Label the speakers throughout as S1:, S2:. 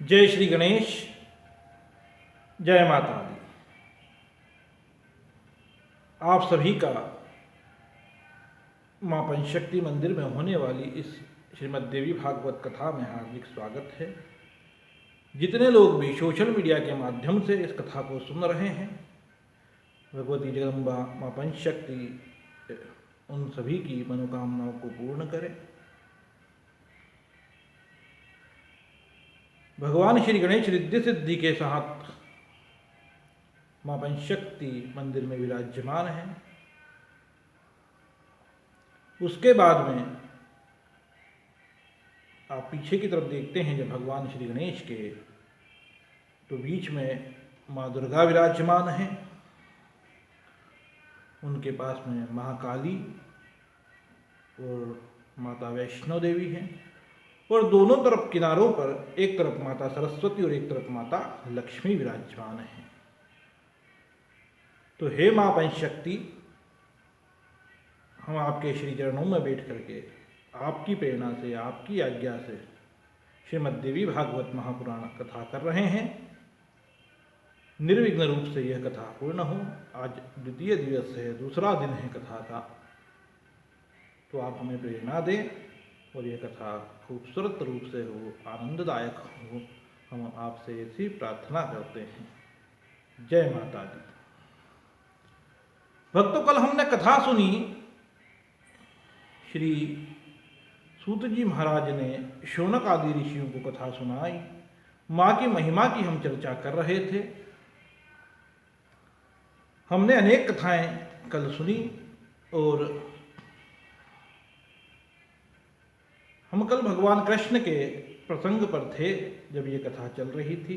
S1: जय श्री गणेश, जय माता दी। आप सभी का माँ पंचशक्ति मंदिर में होने वाली इस श्रीमद् देवी भागवत कथा में हार्दिक स्वागत है। जितने लोग भी सोशल मीडिया के माध्यम से इस कथा को सुन रहे हैं, भगवती जगदम्बा माँ पंचशक्ति उन सभी की मनोकामनाओं को पूर्ण करें। भगवान श्री गणेश रिद्धि सिद्धि के साथ माँ पंचशक्ति मंदिर में विराजमान है। उसके बाद में आप पीछे की तरफ देखते हैं जब भगवान श्री गणेश के, तो बीच में माँ दुर्गा विराजमान है। उनके पास में महाकाली और माता वैष्णो देवी हैं, और दोनों तरफ किनारों पर एक तरफ माता सरस्वती और एक तरफ माता लक्ष्मी विराजमान है। तो हे माँ पंचशक्ति, हम आपके श्री चरणों में बैठ करके आपकी प्रेरणा से, आपकी आज्ञा से श्रीमद् देवी भागवत महापुराण कथा कर रहे हैं। निर्विघ्न रूप से यह कथा पूर्ण हो। आज द्वितीय दिवस है, दूसरा दिन है कथा का, तो आप हमें प्रेरणा दें और यह कथा खूबसूरत रूप से हो, आनंददायक हो। हम आपसे ऐसी प्रार्थना करते हैं। जय माता दी। भक्तों, कल हमने कथा सुनी, श्री सूत जी महाराज ने शौनक आदि ऋषियों को कथा सुनाई। माँ की महिमा की हम चर्चा कर रहे थे। हमने अनेक कथाएं कल सुनी और हम कल भगवान कृष्ण के प्रसंग पर थे जब ये कथा चल रही थी।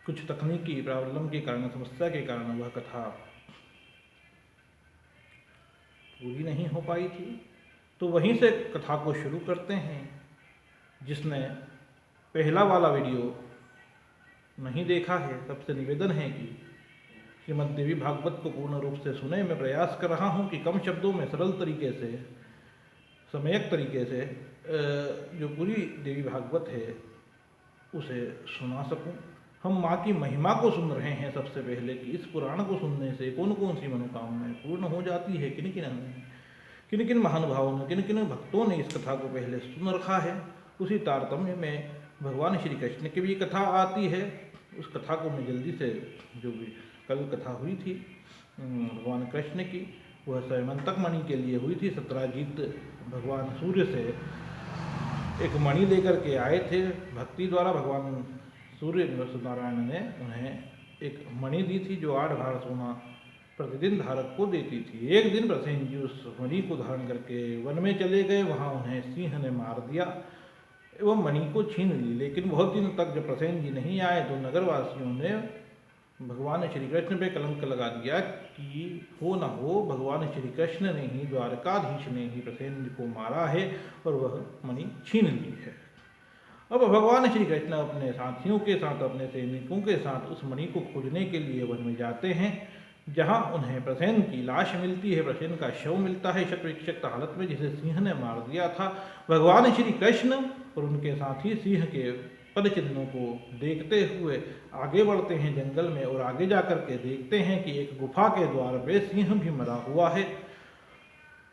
S1: कुछ तकनीकी प्रॉब्लम के कारण, समस्या के कारण वह कथा पूरी नहीं हो पाई थी। तो वहीं से कथा को शुरू करते हैं। जिसने पहला वाला वीडियो नहीं देखा है, सबसे निवेदन है कि श्रीमद् देवी भागवत को पूर्ण रूप से सुने। मैं प्रयास कर रहा हूँ कि कम शब्दों में सरल तरीके से, सम्यक तरीके से जो पूरी देवी भागवत है उसे सुना सकूं। हम माँ की महिमा को सुन रहे हैं सबसे पहले, कि इस पुराण को सुनने से कौन कौन सी मनोकामनाएं पूर्ण हो जाती है। किन किन महानुभावों ने, किन किन भक्तों ने इस कथा को पहले सुन रखा है। उसी तारतम्य में भगवान श्री कृष्ण की भी कथा आती है। उस कथा को मैं जल्दी से, जो भी कल कथा हुई थी भगवान कृष्ण की, वह स्वयंतक मणि के लिए हुई थी। सत्राजित भगवान सूर्य से एक मणि लेकर के आए थे। भक्ति द्वारा भगवान सूर्य नारायण ने उन्हें एक मणि दी थी, जो 8 भार सोना प्रतिदिन धारक को देती थी। एक दिन प्रसेन जी उस मणि को धारण करके वन में चले गए। वहाँ उन्हें सिंह ने मार दिया एवं मणि को छीन ली। लेकिन बहुत दिन तक जब प्रसेन जी नहीं आए तो नगरवासियों ने भगवान श्री कृष्ण पे कलंक लगा दिया कि हो न हो, भगवान श्री कृष्ण ने ही, द्वारकाधीश ने ही प्रसेन जी को मारा है और वह मणि छीन ली है। अब भगवान श्री कृष्ण अपने साथियों के साथ, अपने सैनिकों के साथ उस मणि को खोजने के लिए वन में जाते हैं, जहां उन्हें प्रसेन की लाश मिलती है। प्रसेन का शव मिलता है शतविक्षत हालत में, जिसे सिंह ने मार दिया था। भगवान श्री कृष्ण और उनके साथी सिंह के पद चिन्हों को देखते हुए आगे बढ़ते हैं जंगल में, और आगे जाकर के देखते हैं कि एक गुफा के द्वार पे सिंह भी मरा हुआ है।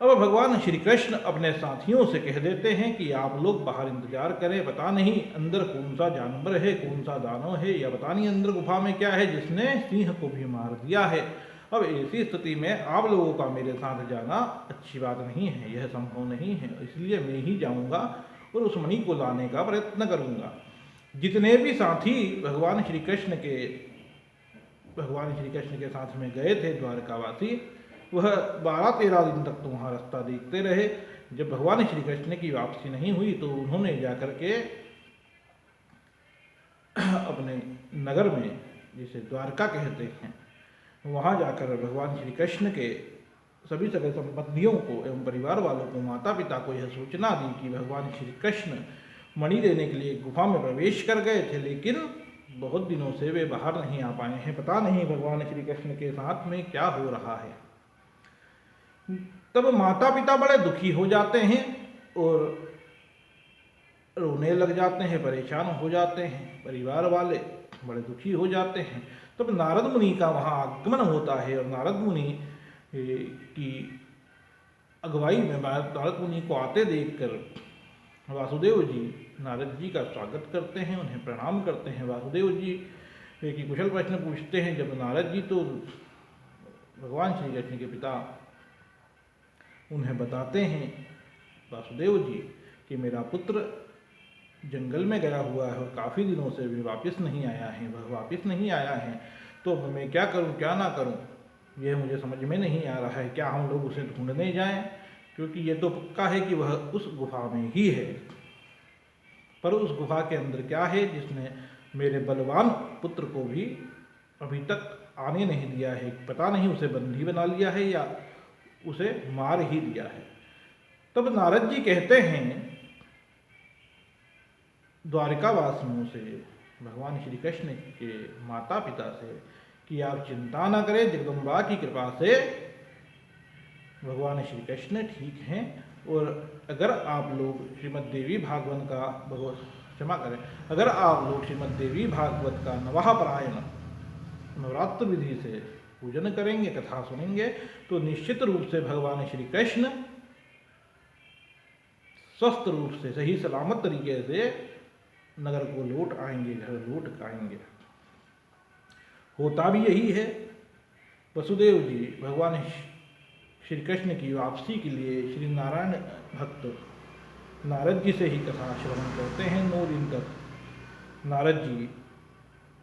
S1: अब भगवान श्री कृष्ण अपने साथियों से कह देते हैं कि आप लोग बाहर इंतजार करें, पता नहीं अंदर कौन सा जानवर है, कौन सा दानव है, या पता नहीं अंदर गुफा में क्या है जिसने सिंह को भी मार दिया है। अब ऐसी स्थिति में आप लोगों का मेरे साथ जाना अच्छी बात नहीं है, यह संभव नहीं है। इसलिए मैं ही जाऊंगा और उस मणि को लाने का प्रयत्न करूंगा। जितने भी साथी भगवान श्री कृष्ण के साथ में गए थे द्वारकावासी, वह 12-13 दिन तक तो वहाँ रास्ता देखते रहे। जब भगवान श्री कृष्ण की वापसी नहीं हुई तो उन्होंने जाकर के अपने नगर में, जिसे द्वारका कहते हैं, वहाँ जाकर भगवान श्री कृष्ण के सभी सगे संबंधियों को एवं परिवार वालों को, माता पिता को यह सूचना दी कि भगवान श्री कृष्ण मणि लेने के लिए गुफा में प्रवेश कर गए थे, लेकिन बहुत दिनों से वे बाहर नहीं आ पाए हैं। पता नहीं भगवान श्री कृष्ण के साथ में क्या हो रहा है। तब माता पिता बड़े दुखी हो जाते हैं और रोने लग जाते हैं, परेशान हो जाते हैं, परिवार वाले बड़े दुखी हो जाते हैं। तब नारद मुनि का वहाँ आगमन होता है और नारद मुनि की अगुवाई में नारद मुनि को आते देखकर वासुदेव जी नारद जी का स्वागत करते हैं, उन्हें प्रणाम करते हैं। वासुदेव जी की कुशल प्रश्न पूछते हैं। जब नारद जी तो भगवान श्री कृष्ण के पिता उन्हें बताते हैं वासुदेव जी कि मेरा पुत्र जंगल में गया हुआ है और काफ़ी दिनों से भी वापस नहीं आया है, वह वापस नहीं आया है, तो मैं क्या करूं क्या ना करूं, यह मुझे समझ में नहीं आ रहा है। क्या हम लोग उसे ढूंढने जाएं, क्योंकि ये तो पक्का है कि वह उस गुफा में ही है, पर उस गुफा के अंदर क्या है जिसने मेरे बलवान पुत्र को भी अभी तक आने नहीं दिया है। पता नहीं उसे बंदी बना लिया है या उसे मार ही दिया है। तब नारद जी कहते हैं द्वारिकावासियों से, भगवान श्री कृष्ण के माता पिता से, कि आप चिंता न करें, जगदम्बा की कृपा से भगवान श्री कृष्ण ठीक हैं। और अगर आप लोग श्रीमद् देवी भागवत का क्षमा करें, अगर आप लोग श्रीमद् देवी भागवत का नवह परायण नवरात्र विधि से पूजन करेंगे, कथा सुनेंगे, तो निश्चित रूप से भगवान श्री कृष्ण स्वस्थ रूप से सही सलामत तरीके से नगर को लौट आएंगे, घर लौट आएंगे। होता भी यही है। वसुदेव जी भगवान श्री कृष्ण की वापसी के लिए श्री नारायण भक्त नारद जी से ही कथा श्रवण करते हैं। 9 दिन तक नारद जी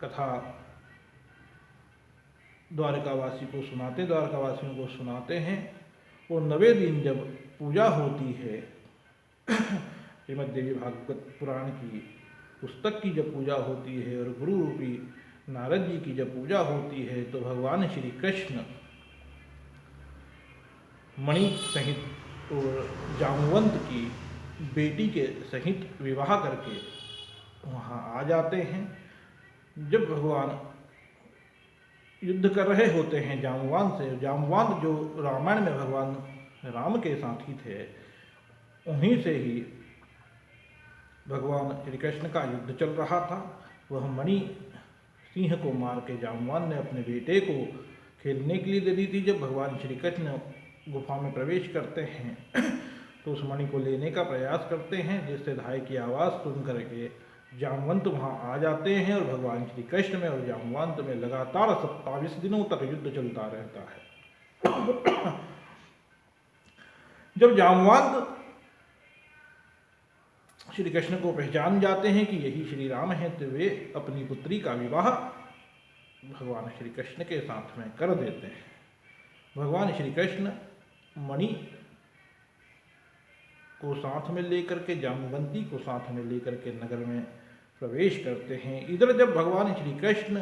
S1: कथा द्वारकावासी को सुनाते, द्वारकावासियों को सुनाते हैं। और 9वें दिन जब पूजा होती है श्रीमद् देवी भागवत पुराण की पुस्तक की जब पूजा होती है और गुरु रूपी नारद जी की जब पूजा होती है, तो भगवान श्री कृष्ण मणि सहित और जामवंत की बेटी के सहित विवाह करके वहाँ आ जाते हैं। जब भगवान युद्ध कर रहे होते हैं जामवान से, जामवान जो रामायण में भगवान राम के साथी थे, उन्हीं से ही भगवान श्री कृष्ण का युद्ध चल रहा था। वह मणि सिंह को मार के जामवान ने अपने बेटे को खेलने के लिए दे दी थी। जब भगवान श्री कृष्ण गुफा में प्रवेश करते हैं तो उस मणि को लेने का प्रयास करते हैं, जिससे धाय की आवाज़ सुन करके जामवंत वहाँ आ जाते हैं और भगवान श्री कृष्ण में और जामवंत में लगातार 27 दिनों तक युद्ध चलता रहता है। जब जामवंत श्री कृष्ण को पहचान जाते हैं कि यही श्री राम हैं, तो वे अपनी पुत्री का विवाह भगवान श्री कृष्ण के साथ में कर देते हैं। भगवान श्री कृष्ण मणि को साथ में लेकर के, जामवंती को साथ में लेकर के नगर में प्रवेश करते हैं। इधर जब भगवान श्री कृष्ण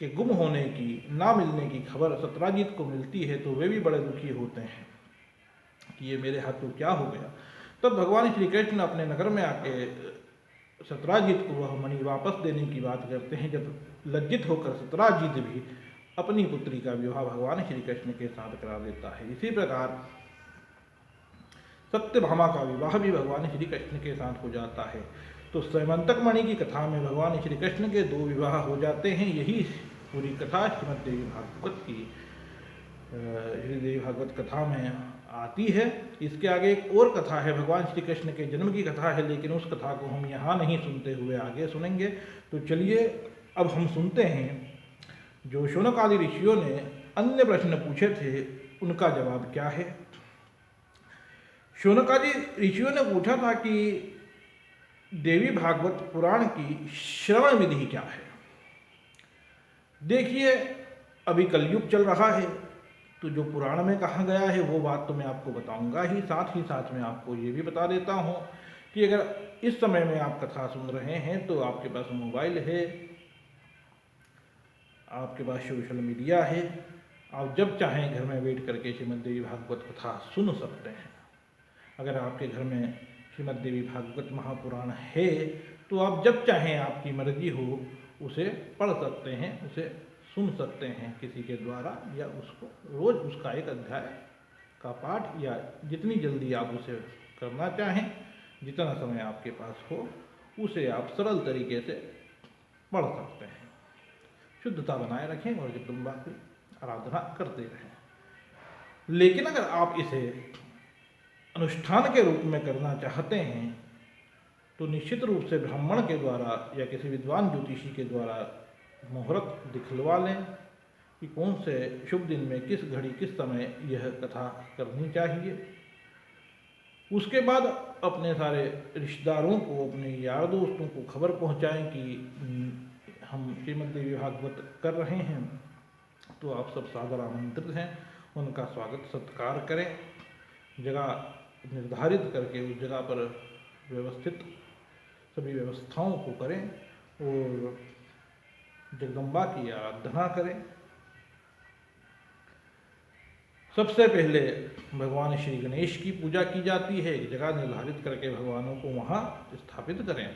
S1: के गुम होने की, ना मिलने की खबर सत्राजित को मिलती है, तो वे भी बड़े दुखी होते हैं कि ये मेरे हाथों क्या हो गया। तब भगवान श्री कृष्ण अपने नगर में आके सत्राजित को वह मणि वापस देने की बात करते हैं। जब लज्जित होकर सत्राजित भी अपनी पुत्री का विवाह भगवान श्री कृष्ण के साथ करा देता है। इसी प्रकार सत्यभामा का विवाह भी भगवान श्री कृष्ण के साथ हो जाता है। तो स्वयंतक मणि की कथा में भगवान श्री कृष्ण के 2 विवाह हो जाते हैं। यही पूरी कथा श्रीमद् देवी भागवत की श्री देवी भागवत कथा में आती है। इसके आगे एक और कथा है, भगवान श्री कृष्ण के जन्म की कथा है, लेकिन उस कथा को हम यहाँ नहीं सुनते हुए आगे सुनेंगे। तो चलिए अब हम सुनते हैं जो शौनक आदि ऋषियों ने अन्य प्रश्न पूछे थे, उनका जवाब क्या है। शौनक आदि ऋषियों ने पूछा था कि देवी भागवत पुराण की श्रवण विधि क्या है। देखिए अभी कलयुग चल रहा है, तो जो पुराण में कहा गया है वो बात तो मैं आपको बताऊंगा ही साथ में आपको ये भी बता देता हूँ कि अगर इस समय में आप कथा सुन रहे हैं तो आपके पास मोबाइल है, आपके पास सोशल मीडिया है, आप जब चाहें घर में बैठ करके श्रीमद् देवी भागवत कथा सुन सकते हैं। अगर आपके घर में श्रीमद् देवी भागवत महापुराण है तो आप जब चाहें, आपकी मर्जी हो, उसे पढ़ सकते हैं, उसे सुन सकते हैं किसी के द्वारा, या उसको रोज उसका एक अध्याय का पाठ, या जितनी जल्दी आप उसे करना चाहें जितना समय आपके पास हो उसे आप सरल तरीके से पढ़ सकते हैं। शुद्धता बनाए रखें और जगदम्बा की आराधना करते रहें। लेकिन अगर आप इसे अनुष्ठान के रूप में करना चाहते हैं तो निश्चित रूप से ब्राह्मण के द्वारा या किसी विद्वान ज्योतिषी के द्वारा मुहूर्त दिखलवा लें कि कौन से शुभ दिन में किस घड़ी किस समय यह कथा करनी चाहिए। उसके बाद अपने सारे रिश्तेदारों को, अपने यार दोस्तों को खबर पहुंचाएं कि हम श्रीमद् देवी भागवत कर रहे हैं, तो आप सब सादर आमंत्रित हैं। उनका स्वागत सत्कार करें, जगह निर्धारित करके उस जगह पर व्यवस्थित सभी व्यवस्थाओं को करें और जगदम्बा की आराधना करें। सबसे पहले भगवान श्री गणेश की पूजा की जाती है। एक जगह निर्धारित करके भगवानों को वहाँ स्थापित करें।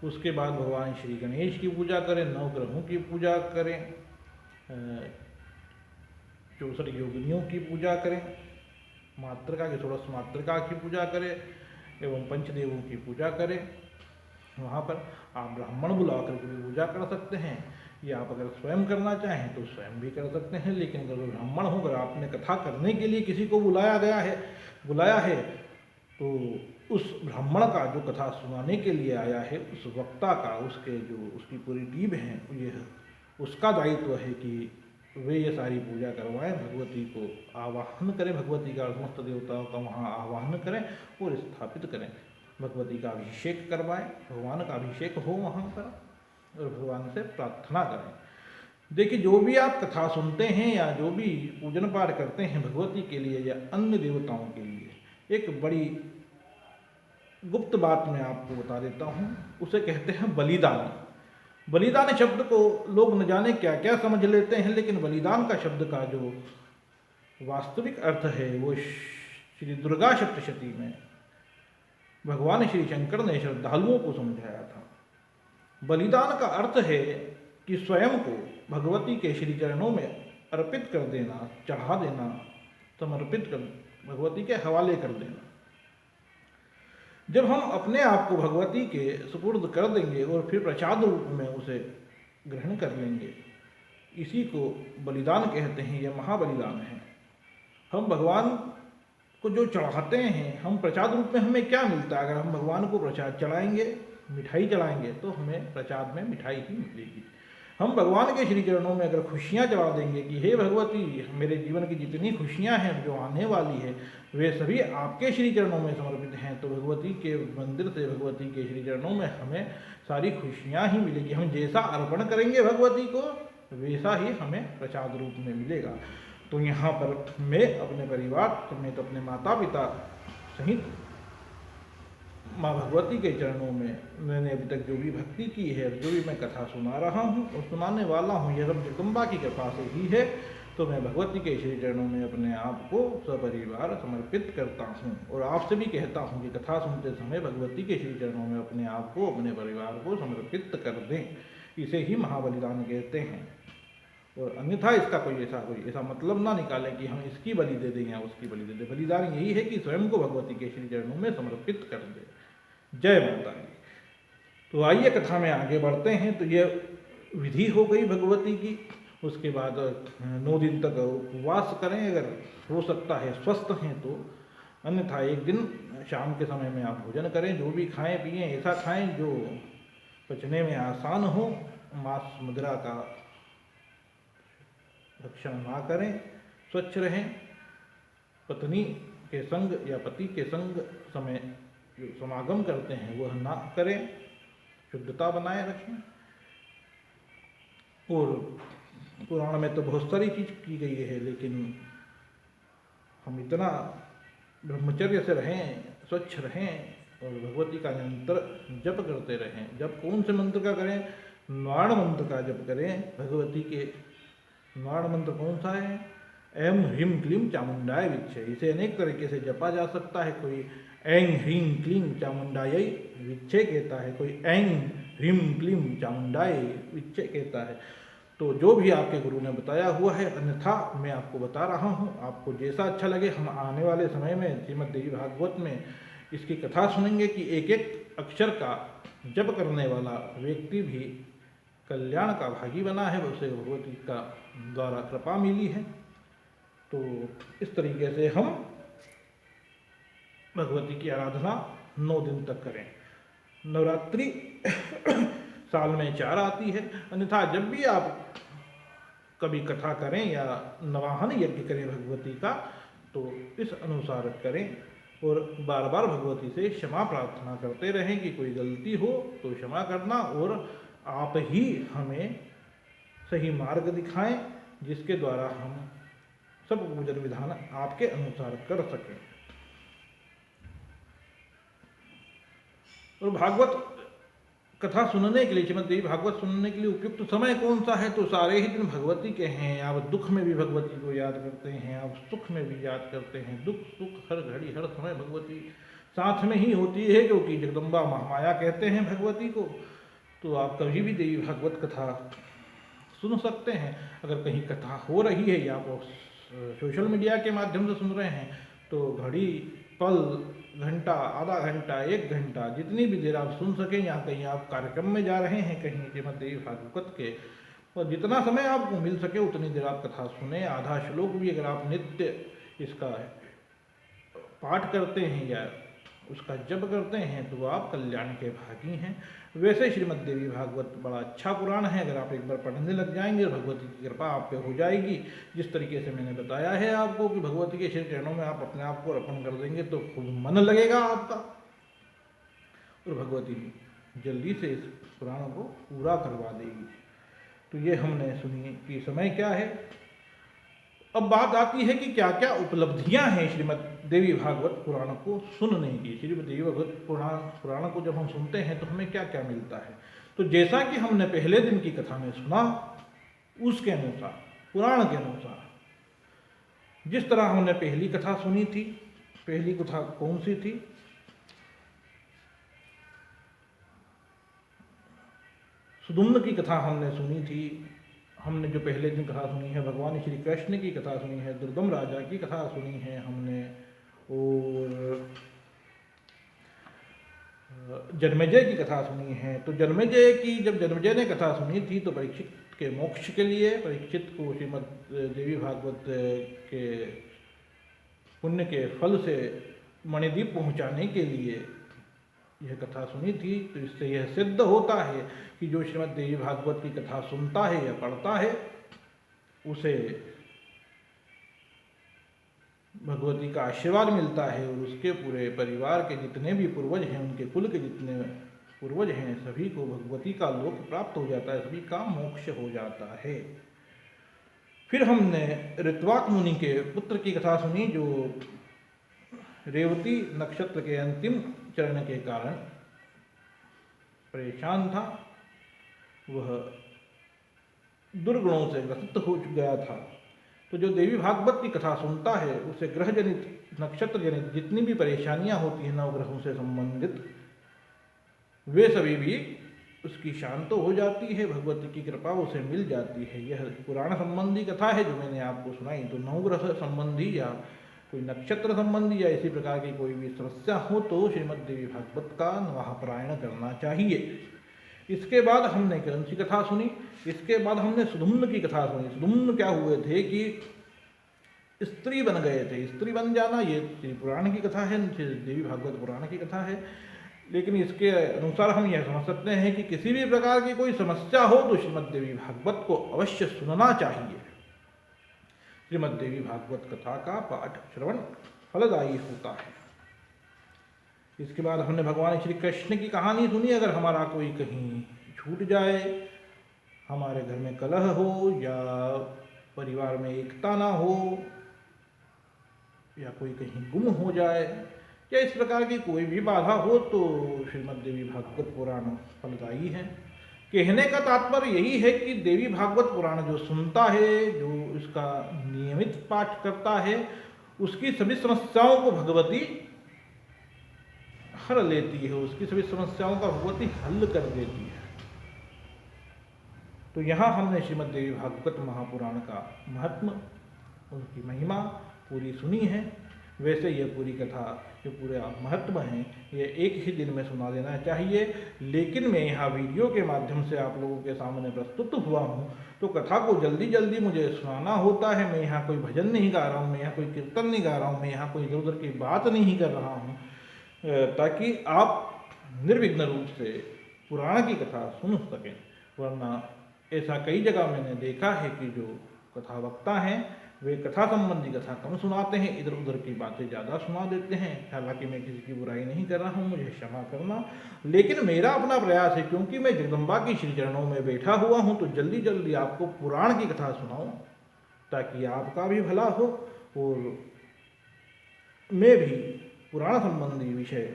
S1: उसके बाद भगवान श्री गणेश की पूजा करें, नवग्रहों की पूजा करें, 64 योगिनियों की पूजा करें, मातृका की 16 मातृका की पूजा करें एवं पंचदेवों की पूजा करें। वहाँ पर आप ब्राह्मण बुलाकर के भी पूजा कर सकते हैं, या आप अगर स्वयं करना चाहें तो स्वयं भी कर सकते हैं। लेकिन अगर ब्राह्मण हो, अगर आपने कथा करने के लिए किसी को बुलाया है तो उस ब्राह्मण का जो कथा सुनाने के लिए आया है, उस वक्ता का, उसकी पूरी टीम है, यह उसका दायित्व है कि वे ये सारी पूजा करवाएं, भगवती को आवाहन करें, भगवती का समस्त देवताओं का वहाँ आवाहन करें और स्थापित करें, भगवती का अभिषेक करवाएं, भगवान का अभिषेक हो वहाँ पर और भगवान से प्रार्थना करें। देखिए, जो भी आप कथा सुनते हैं या जो भी पूजन पाठ करते हैं भगवती के लिए या अन्य देवताओं के लिए, एक बड़ी गुप्त बात मैं आपको बता देता हूँ, उसे कहते हैं बलिदान। बलिदान शब्द को लोग न जाने क्या क्या समझ लेते हैं, लेकिन बलिदान का शब्द का जो वास्तविक अर्थ है वो श्री दुर्गा सप्तशती में भगवान श्री शंकर ने श्रद्धालुओं को समझाया था। बलिदान का अर्थ है कि स्वयं को भगवती के श्री चरणों में अर्पित कर देना, चढ़ा देना, समर्पित कर, भगवती के हवाले कर देना। जब हम अपने आप को भगवती के सुपुर्द कर देंगे और फिर प्रसाद रूप में उसे ग्रहण कर लेंगे, इसी को बलिदान कहते हैं। यह महाबलिदान है। हम भगवान को जो चढ़ाते हैं, हम प्रसाद रूप में हमें क्या मिलता है? अगर हम भगवान को प्रसाद चढ़ाएंगे, मिठाई चढ़ाएंगे, तो हमें प्रसाद में मिठाई ही मिलेगी। हम भगवान के श्री चरणों में अगर खुशियाँ चढ़ा देंगे कि हे भगवती, मेरे जीवन की जितनी खुशियाँ हैं जो आने वाली है वे सभी आपके श्री चरणों में समर्पित हैं, तो भगवती के मंदिर से, भगवती के श्री चरणों में हमें सारी खुशियाँ ही मिलेगी। हम जैसा अर्पण करेंगे भगवती को, वैसा ही हमें प्रसाद रूप में मिलेगा। तो यहाँ पर मैं अपने परिवार समेत, अपने माता पिता सहित माँ भगवती के चरणों में मैंने अभी तक जो भी भक्ति की है, जो भी मैं कथा सुना रहा हूँ और सुनाने वाला हूँ, यह सब जगदम्बा की कृपा से ही है। तो मैं भगवती के श्री चरणों में अपने आप को सपरिवार समर्पित करता हूँ और आपसे भी कहता हूँ कि कथा सुनते समय भगवती के श्री चरणों में अपने आप को, अपने परिवार को समर्पित कर दें। इसे ही महाबलिदान कहते हैं। और अन्यथा इसका कोई ऐसा मतलब ना निकालें कि हम इसकी बलि दे दें या उसकी बलि दे दें। बलिदान यही है कि स्वयं को भगवती के श्री चरणों में समर्पित कर दें। जय माता दी। तो आइए कथा में आगे बढ़ते हैं। तो यह विधि हो गई भगवती की। उसके बाद 9 दिन तक उपवास करें, अगर हो सकता है स्वस्थ हैं तो, अन्यथा एक दिन शाम के समय में आप भोजन करें। जो भी खाएं पिएं ऐसा खाएं जो पचने में आसान हो। मांस मदिरा का भक्षण ना करें, स्वच्छ रहें। पत्नी के संग या पति के संग समय जो समागम करते हैं वह ना करें, शुद्धता बनाए रखें। और पुराण में तो बहुत सारी चीज़ की गई है, लेकिन हम इतना ब्रह्मचर्य से रहें, स्वच्छ रहें और भगवती का निरंतर जप करते रहें। जप कौन से मंत्र का करें? नारायण मंत्र का जप करें। भगवती के नारायण मंत्र कौन सा है? ऐं ह्रीं क्लीं चामुंडाय विच्चे। इसे अनेक तरीके से जपा जा सकता है। कोई ऐं ह्रीं क्लीं चामुंडायै विच्चे कहता है, कोई ऐं ह्रीं क्लीं चामुंडाय विच्चे कहता है। तो जो भी आपके गुरु ने बताया हुआ है, अन्यथा मैं आपको बता रहा हूँ, आपको जैसा अच्छा लगे। हम आने वाले समय में श्रीमद् देवी भागवत में इसकी कथा सुनेंगे कि एक एक अक्षर का जप करने वाला व्यक्ति भी कल्याण का भागी बना है, उसे भगवती का द्वारा कृपा मिली है। तो इस तरीके से हम भगवती की आराधना 9 दिन तक करें। नवरात्रि साल में 4 आती है, अन्यथा जब भी आप कभी कथा करें या नवाहन यज्ञ करें भगवती का, तो इस अनुसार करें और बार बार भगवती से क्षमा प्रार्थना करते रहें कि कोई गलती हो तो क्षमा करना, और आप ही हमें सही मार्ग दिखाएं जिसके द्वारा हम सब पूजन विधान आपके अनुसार कर सकें। और भागवत कथा सुनने के लिए, श्रीमद्देवी भागवत सुनने के लिए उपयुक्त समय कौन सा है? तो सारे ही दिन भगवती के हैं। आप दुख में भी भगवती को याद करते हैं, आप सुख में भी याद करते हैं। दुख सुख हर घड़ी हर समय भगवती साथ में ही होती है, क्योंकि जगदम्बा महामाया कहते हैं भगवती को। तो आप कभी भी देवी भागवत कथा सुन सकते हैं। अगर कहीं कथा हो रही है या आप सोशल मीडिया के माध्यम से सुन रहे हैं, तो घड़ी पल घंटा आधा घंटा 1 घंटा जितनी भी देर आप सुन सकें, या कहीं आप कार्यक्रम में जा रहे हैं कहीं श्रीमद्देवी भागवत के, और जितना समय आपको मिल सके उतनी देर आप कथा सुने। आधा श्लोक भी अगर आप नित्य इसका पाठ करते हैं या उसका जप करते हैं तो आप कल्याण के भागी हैं। वैसे श्रीमद्देवी भागवत बड़ा अच्छा पुराण है। अगर आप एक बार पढ़ने लग जाएंगे भगवती की कृपा आप पे हो जाएगी। जिस तरीके से मैंने बताया है आपको कि भगवती के श्री चरणों में आप अपने आप को अर्पण कर देंगे तो खूब मन लगेगा आपका, और भगवती जल्दी से इस पुराण को पूरा करवा देगी। तो ये हमने सुनी कि समय क्या है। अब बात आती है कि क्या क्या उपलब्धियां हैं श्रीमद्देवी भागवत पुराण को सुनने की। श्रीमद्देवी भागवत पुराण को जब हम सुनते हैं तो हमें क्या क्या मिलता है? तो जैसा कि हमने पहले दिन की कथा में सुना, उसके अनुसार पुराण के अनुसार जिस तरह हमने पहली कथा सुनी थी, पहली कथा कौन सी थी? सुदुम्न की कथा हमने सुनी थी। हमने जो पहले दिन कथा सुनी है भगवान श्री कृष्ण की कथा सुनी है, दुर्गम राजा की कथा सुनी है हमने, और जन्मेजय की कथा सुनी है। तो जन्मेजय की जब जन्मेजय ने कथा सुनी थी तो परीक्षित के मोक्ष के लिए, परीक्षित को श्रीमद्देवी भागवत के पुण्य के फल से मणिदीप पहुँचाने के लिए यह कथा सुनी थी। तो इससे यह सिद्ध होता है कि जो श्रीमद्देवी भागवत की कथा सुनता है या पढ़ता है उसे भगवती का आशीर्वाद मिलता है, और उसके पूरे परिवार के जितने भी पूर्वज हैं, उनके कुल के जितने पूर्वज हैं, सभी को भगवती का लोक प्राप्त हो जाता है, सभी का मोक्ष हो जाता है। फिर हमने ऋत्वाक मुनि के पुत्र की कथा सुनी, जो रेवती नक्षत्र के अंतिम चरण के कारण परेशान था, वह दुर्गुणों से ग्रसित हो गया था। तो जो देवी भागवत की कथा सुनता है उसे ग्रह जनित नक्षत्र जनित जितनी भी परेशानियां होती हैं नवग्रहों से संबंधित, वे सभी भी उसकी शांत हो जाती है, भगवती की कृपा उसे मिल जाती है। यह पुराण संबंधी कथा है जो मैंने आपको सुनाई। तो नवग्रह संबंधी या कोई नक्षत्र संबंधी या इसी प्रकार की कोई भी समस्या हो तो श्रीमद्देवी भागवत का नवाह करना चाहिए। इसके बाद हमने किरण की कथा सुनी। इसके बाद हमने सुदुम्न की कथा सुनी। सुदुम्न क्या हुए थे कि स्त्री बन गए थे। स्त्री बन जाना ये पुराण की कथा है, देवी भागवत पुराण की कथा है, लेकिन इसके अनुसार हम यह समझ सकते हैं कि किसी भी प्रकार की कोई समस्या हो तो श्रीमद्देवी भागवत को अवश्य सुनना चाहिए। श्रीमद्देवी भागवत कथा का पाठ श्रवण फलदायी होता है। इसके बाद हमने भगवान श्री कृष्ण की कहानी सुनी। अगर हमारा कोई कहीं छूट जाए, हमारे घर में कलह हो या परिवार में एकता ना हो या कोई कहीं गुम हो जाए या इस प्रकार की कोई भी बाधा हो तो श्रीमद्देवी भागवत पुराण फलदायी है। कहने का तात्पर्य यही है कि देवी भागवत पुराण जो सुनता है, जो इसका नियमित पाठ करता है, उसकी सभी समस्याओं को भगवती हर लेती है, उसकी सभी समस्याओं का भगवती हल कर देती है। तो यहाँ हमने श्रीमद्देवी भागवत महापुराण का महत्व, उनकी महिमा पूरी सुनी है। वैसे ये पूरी कथा जो पूरे महत्व हैं ये एक ही दिन में सुना देना चाहिए, लेकिन मैं यहाँ वीडियो के माध्यम से आप लोगों के सामने प्रस्तुत हुआ हूँ तो कथा को जल्दी जल्दी मुझे सुनाना होता है। मैं यहाँ कोई भजन नहीं गा रहा हूँ, मैं यहाँ कोई कीर्तन नहीं गा रहा हूँ, मैं यहाँ कोई इधर उधर की बात नहीं कर रहा हूँ, ताकि आप निर्विघ्न रूप से पुराण की कथा सुन सकें। वरना ऐसा कई जगह मैंने देखा है कि जो कथा वक्ता हैं वे कथा संबंधी कथा कम सुनाते हैं, इधर उधर की बातें ज़्यादा सुना देते हैं। हालांकि मैं किसी की बुराई नहीं कर रहा हूँ, मुझे क्षमा करना, लेकिन मेरा अपना प्रयास है, क्योंकि मैं जगदम्बा की श्री चरणों में बैठा हुआ हूँ, तो जल्दी जल्दी आपको पुराण की कथा सुनाऊँ ताकि आपका भी भला हो और मैं भी पुराण संबंधी विषय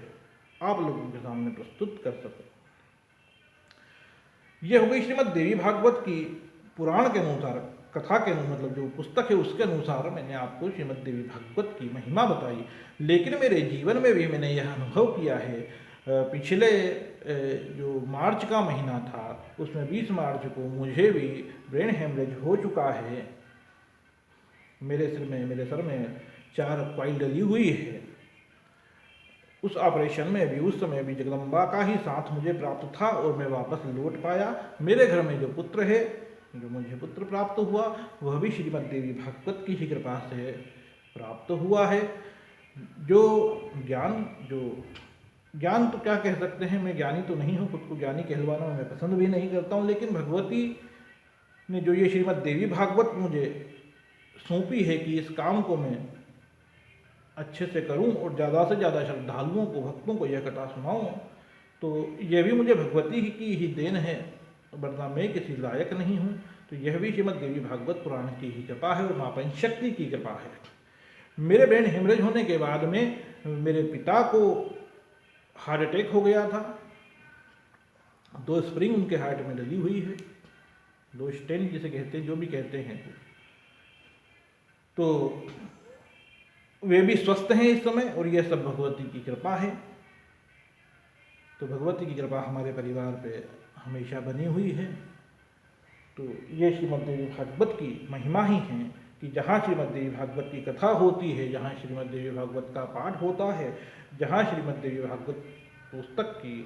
S1: आप लोगों के सामने प्रस्तुत कर सकूँ। यह हो गई श्रीमद् देवी भागवत की पुराण के अनुसार, कथा के मतलब जो पुस्तक है उसके अनुसार मैंने आपको श्रीमद् देवी भागवत की महिमा बताई। लेकिन मेरे जीवन में भी मैंने यह अनुभव किया है, पिछले जो मार्च का महीना था उसमें 20 मार्च को मुझे भी ब्रेन हेमरेज हो चुका है। मेरे सर में 4 कॉइल डली हुई है। उस ऑपरेशन में भी उस समय भी जगदम्बा का ही साथ मुझे प्राप्त था और मैं वापस लौट पाया। मेरे घर में जो पुत्र है, जो मुझे पुत्र प्राप्त हुआ, वह भी श्रीमद् देवी भागवत की ही कृपा से प्राप्त हुआ है। जो ज्ञान तो क्या कह सकते हैं, मैं ज्ञानी तो नहीं हूँ, खुद को ज्ञानी कहलवाना मैं पसंद भी नहीं करता हूँ, लेकिन भगवती ने जो ये श्रीमद् देवी भागवत मुझे सौंपी है कि इस काम को मैं अच्छे से करूं और ज़्यादा से ज़्यादा श्रद्धालुओं को, भक्तों को यह कथा सुनाऊं, तो यह भी मुझे भगवती की ही देन है, वरना मैं किसी लायक नहीं हूं। तो यह भी श्रीमद् देवी भागवत पुराण की ही कृपा है और मां पंचशक्ति की कृपा है। मेरे ब्रेन हेमरेज होने के बाद में मेरे पिता को हार्ट अटैक हो गया था। 2 स्प्रिंग उनके हार्ट में डली हुई है, 2 स्टेंट जिसे कहते हैं, जो भी कहते हैं, तो वे भी स्वस्थ हैं इस समय और यह सब भगवती की कृपा है। तो भगवती की कृपा हमारे परिवार पे हमेशा बनी हुई है। तो ये श्रीमद् देवी भागवत की महिमा ही है कि जहाँ श्रीमद् देवी भागवत की कथा होती है, जहाँ श्रीमद् देवी भागवत का पाठ होता है, जहाँ श्रीमद् देवी भागवत पुस्तक की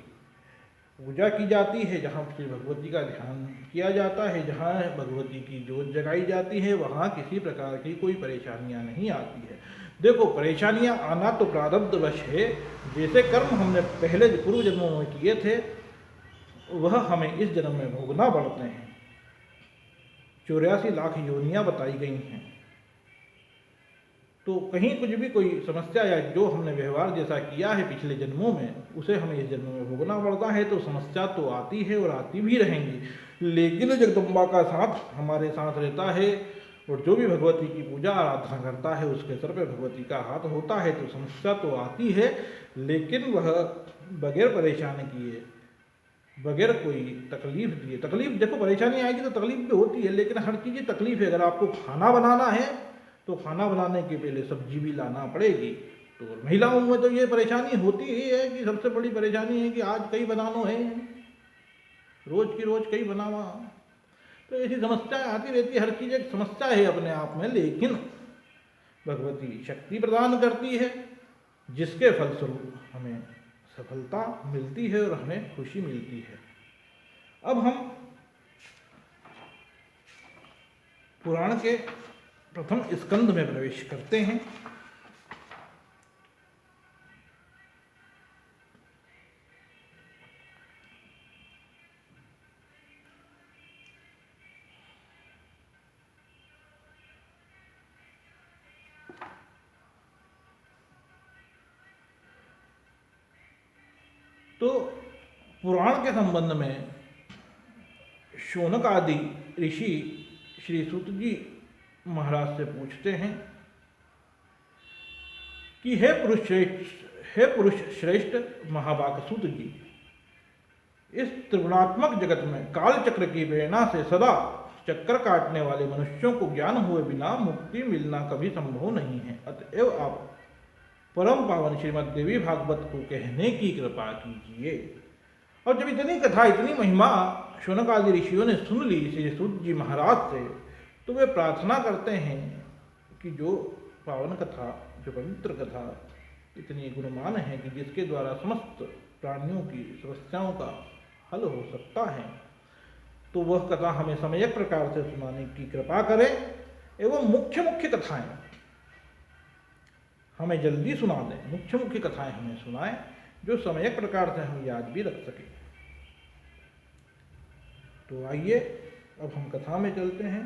S1: पूजा की जाती है, जहाँ श्री भगवती का ध्यान किया जाता है, जहाँ भगवती की जोत जगाई जाती है, वहाँ किसी प्रकार की कोई परेशानियाँ नहीं आती है। देखो, परेशानियाँ आना तो प्रारब्धवश है। जैसे कर्म हमने पहले पूर्व जन्मों में किए थे वह हमें इस जन्म में भोगना पड़ते हैं। 84 लाख योनियाँ बताई गई हैं। तो कहीं कुछ भी कोई समस्या या जो हमने व्यवहार जैसा किया है पिछले जन्मों में, उसे हमें इस जन्म में भोगना पड़ता है। तो समस्या तो आती है और आती भी रहेंगी, लेकिन जगदम्बा का साथ हमारे साथ रहता है और जो भी भगवती की पूजा आराधना करता है उसके सर पे भगवती का हाथ होता है। तो समस्या तो आती है, लेकिन वह बगैर परेशान किए, बगैर कोई तकलीफ दिए। तकलीफ देखो, परेशानी आएगी तो तकलीफ भी होती है, लेकिन हर चीज़ की तकलीफ है। अगर आपको खाना बनाना है तो खाना बनाने के पहले सब्जी भी लाना पड़ेगी। तो महिलाओं में तो ये परेशानी होती ही है कि सबसे बड़ी परेशानी है कि आज कई बनानो है, रोज की रोज कई बनावा। तो ऐसी समस्याएं आती रहती है। हर चीज़ एक समस्या है अपने आप में, लेकिन भगवती शक्ति प्रदान करती है जिसके फलस्वरूप हमें सफलता मिलती है और हमें खुशी मिलती है। अब हम पुराण के प्रथम स्कंद में प्रवेश करते हैं। तो पुराण के संबंध में शौनक आदि ऋषि श्री सूत जी महाराज से पूछते हैं कि हे पुरुष श्रेष्ठ महाबाग सूत जी, इस त्रिगुणात्मक जगत में काल चक्र की प्रेरणा से सदा चक्कर काटने वाले मनुष्यों को ज्ञान हुए बिना मुक्ति मिलना कभी संभव नहीं है। अतएव आप परम पावन श्रीमद् देवी भागवत को कहने की कृपा कीजिए। और जब इतनी कथा, इतनी महिमा शौनक आदि ऋषियों ने सुन ली श्री सूत जी महाराज से, तो वे प्रार्थना करते हैं कि जो पावन कथा जो पवित्र कथा इतनी गुणमान है कि जिसके द्वारा समस्त प्राणियों की समस्याओं का हल हो सकता है, तो वह कथा हमें सम्यक प्रकार से सुनाने की कृपा करें एवं मुख्य मुख्य कथाएं हमें जल्दी सुना दें। मुख्य मुख्य कथाएं हमें सुनाएं जो सम्यक प्रकार से हम याद भी रख सकें। तो आइए अब हम कथा में चलते हैं।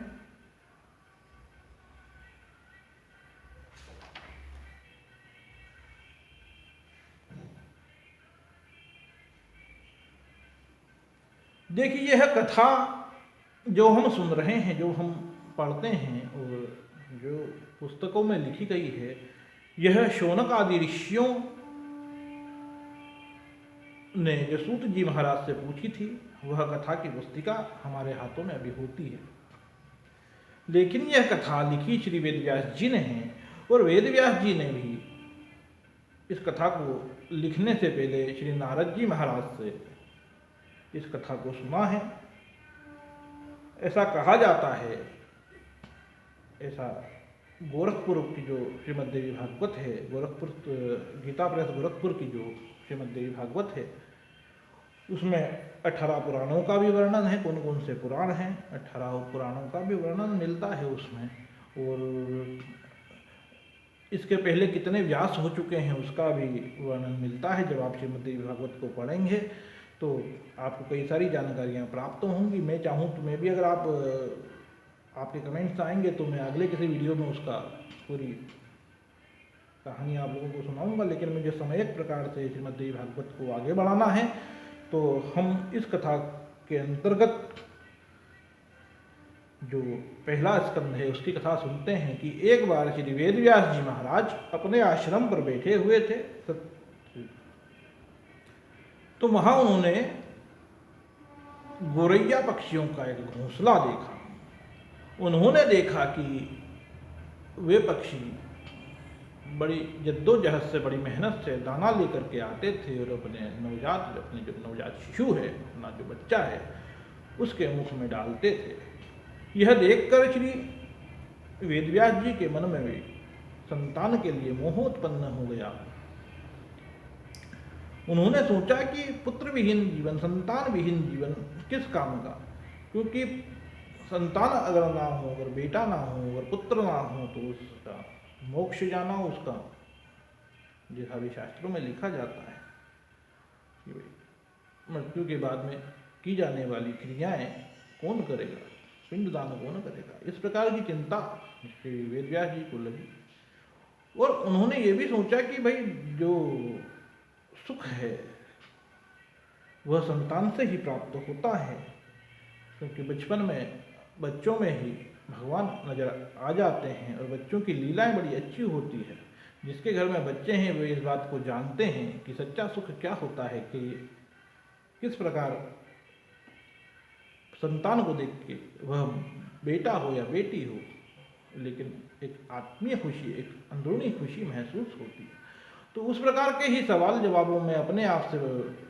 S1: देखिए, यह कथा जो हम सुन रहे हैं, जो हम पढ़ते हैं और जो पुस्तकों में लिखी गई है, यह शौनक आदि ऋषियों ने जो सूत जी महाराज से पूछी थी, वह कथा की पुस्तिका हमारे हाथों में अभी होती है। लेकिन यह कथा लिखी श्री वेदव्यास जी ने है, और वेदव्यास जी ने भी इस कथा को लिखने से पहले श्री नारद जी महाराज से इस कथा को सुना है। ऐसा कहा जाता है, ऐसा गोरखपुर की जो श्रीमद् देवी भागवत है, गोरखपुर गीता प्रेस गोरखपुर की जो श्रीमद् देवी भागवत है, उसमें 18 पुराणों का भी वर्णन है। कौन कौन से पुराण हैं, 18 पुराणों का भी वर्णन मिलता है उसमें। और इसके पहले कितने व्यास हो चुके हैं उसका भी वर्णन मिलता है। जब आप श्रीमद् देवी भागवत को पढ़ेंगे तो आपको कई सारी जानकारियाँ प्राप्त होंगी। मैं चाहूँ तो मैं भी, अगर आपके कमेंट्स आएंगे तो मैं अगले किसी वीडियो में उसका पूरी कहानी आप लोगों को सुनाऊंगा। लेकिन मुझे सम्यक प्रकार से श्रीमद् देवी भागवत को आगे बढ़ाना है, तो हम इस कथा के अंतर्गत जो पहला स्कंद है उसकी कथा सुनते हैं कि एक बार श्री वेदव्यास जी महाराज अपने आश्रम पर बैठे हुए थे, तो वहां उन्होंने गोरैया पक्षियों का एक घोंसला देखा। उन्होंने देखा कि वे पक्षी बड़ी जद्दोजहद से, बड़ी मेहनत से दाना लेकर के आते थे और अपने जो नवजात शिशु है, अपना जो बच्चा है, उसके मुख में डालते थे। यह देखकर श्री वेदव्यास जी के मन में भी संतान के लिए मोह उत्पन्न हो गया। उन्होंने सोचा कि पुत्र विहीन जीवन, संतान विहीन जीवन किस काम का, क्योंकि संतान अगर ना हो, अगर बेटा ना हो, अगर पुत्र ना हो, तो उसका मोक्ष जाना उसका, जैसा भी शास्त्रों में लिखा जाता है कि मृत्यु के बाद में की जाने वाली क्रियाएं कौन करेगा, पिंडदान कौन करेगा। इस प्रकार की चिंता श्री वेदव्यास जी को लगी। और उन्होंने ये भी सोचा कि भाई जो सुख है वह संतान से ही प्राप्त होता है, क्योंकि बचपन में बच्चों में ही भगवान नजर आ जाते हैं और बच्चों की लीलाएं बड़ी अच्छी होती है। जिसके घर में बच्चे हैं वे इस बात को जानते हैं कि सच्चा सुख क्या होता है, कि किस प्रकार संतान को देख के, वह बेटा हो या बेटी हो, लेकिन एक आत्मीय खुशी, एक अंदरूनी खुशी महसूस होती है। तो उस प्रकार के ही सवाल जवाबों में अपने आप से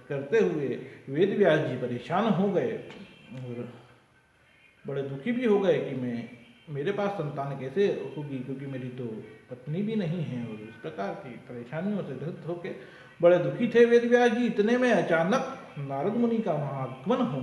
S1: करते हुए वेदव्यास जी परेशान हो गए और बड़े दुखी भी हो गए कि मेरे पास संतान कैसे होगी, क्योंकि मेरी तो पत्नी भी नहीं है। और इस प्रकार की परेशानियों से ग्रस्त होकर बड़े दुखी थे वेदव्यास जी। इतने में अचानक नारद मुनि का वहाँ आगमन हो